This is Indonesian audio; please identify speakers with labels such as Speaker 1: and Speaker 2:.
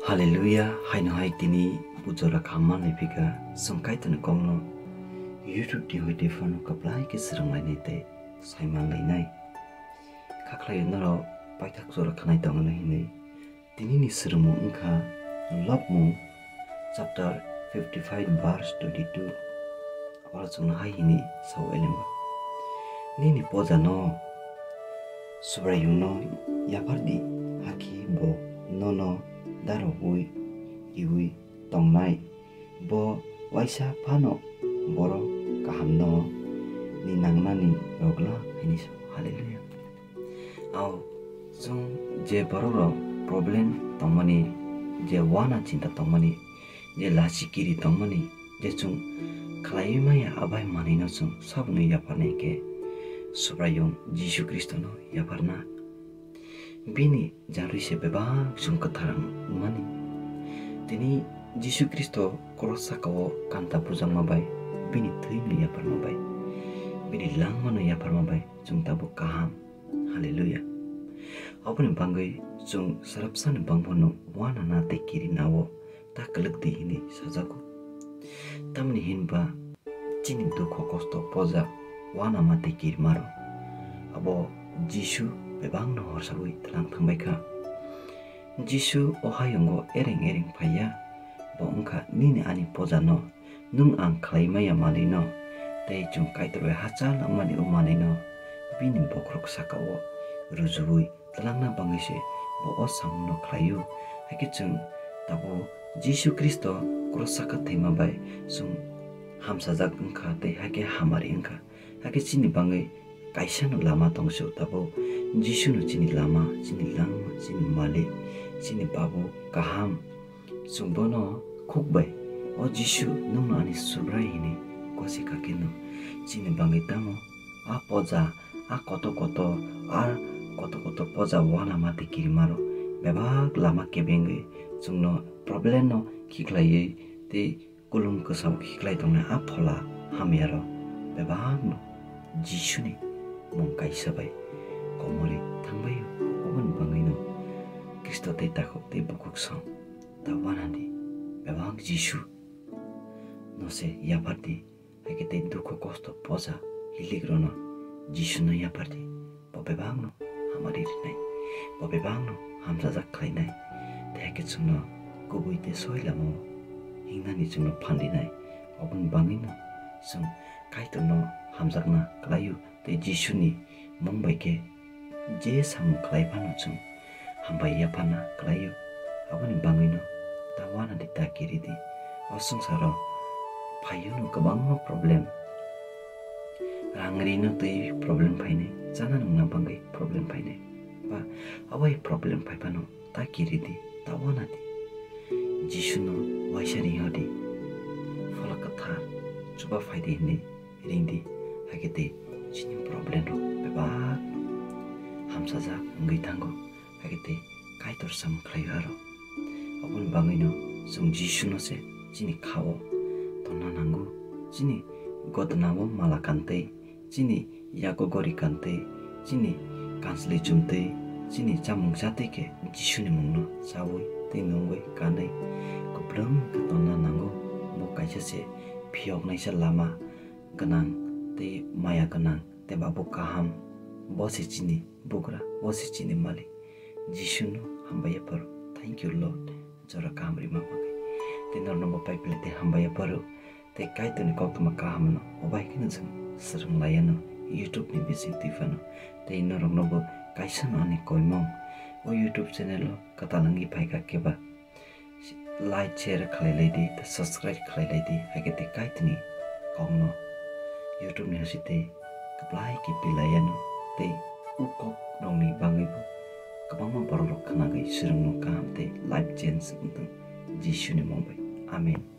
Speaker 1: Haleluya, haino hai tini bujora khamma lepika songkai tunu kongno YouTube di hoi defano kaplai ke serang lai nete saimang lai nai kaklai naro paitak zora khanai tangana hine tini ni sermu engka love mu chapter 55 verse 22 awal sungna hai hine sau elemba ni poja no subrayung no yapardi haki bo no daro hui iwi tongnai bo waisa phano boro kaham no ni nangnani rogla hini so haleluya au sung je boro problem tongmani je wana cinta tongmani je lasikiri tongmani je chung khlai maya abai manino chung sabnu yaparne ke subrayung Jisu Kristo no yaparna bini jaru se beba sung katharang mani tini Jisu Kristo krosa kawo kanta pujang mabai bini thui ya parmabai bini lang mano ya parmabai sung tabu kaham haleluya apun bangai sung sarapsan bangbono wana na te kiri nawo ta kelek di ini sajaku tamni hinba chini dukho kosto poza wana ma te kiri maro abo Jisu bebang no horsabui telang tangbaika Jisu ohayongo ereng paya bo engka nini ani pozano nung ang klai maya malino tei chung kaitro hachal amani umalino bini bokrok sakawo ruzui telang na bangise bo osang no klayu hake chung tabo Jisu Kristo krosaka tema bai sung hamsajak engka tei hake hamari engka hake chini bangai kaisa no lama tongso tabo Jisu no chini lama, chini lang, chini mali, chini babu, kaham, sumbono, kukbai, o Jisu nung no ani subrai hini, kosi kakino, chini bangi tamo, a poza, a koto, koto poza wana mati kiri maro, bebak lama kebengi, sung no problem no kiklai te kulung kesaw kiklai tongne a pola hamiaro, bebak no, Jisu ni mong kaisa bai. Komori tangbayu oban bangino Kristo te takok te bukuk song tawanandi bebang Jisu no se yapardi hake te dukho kosto poza hiligrono Jisu no yapardi bo bebang no hamari nai bo bebang no hamsajak klai nai te hake chungno kubui te soila mo hingnani chungno phandi nai oban bangino sung kaito no hamjakna klayu te Jisu ni mongbai ke je samu klai pano chung hambai yapana klayu abani bangino tawana di takiri di osung saro payuno kabang problem rangri no tei problem paine jana nungna bangai problem paine ba awai problem pai pano takiri di tawana di Jisu no waisari hodi falakatha chuba faide ni ringdi hagete chini problem ro beba hamsaja ngai tango hagete kaitor sam khlaiharo abun bangino sung Jisu no se chini khawo tonna nangu chini godnawo malakante chini yakogori kante chini kansli chumte chini chamung jate ke Jisu ni mungno sawoi te nongoi kanai kuplung ke tonna nangu mo kaisa se phiok naisa lama ganang te maya ganang te babu kaham bosi chini bukra bosi chini mali Jisu no hambaya paru thank you Lord jora kamri mapakai te norno pai pele te hambaya paru te kaito ni koktuma kaham no obai kina jang serang layano YouTube ni bisi tifano te norong nobo kaisa no ani koimong o YouTube channel lo katalangi pai ka keba like share khalai lady te subscribe khalai lady hage te kaito ni kongno YouTube ni hasite kaplai ki pilayano te ukok nongni bangibu kabangma borok khanagai sirangno kamte life change untung Jisu ni mongbai amen.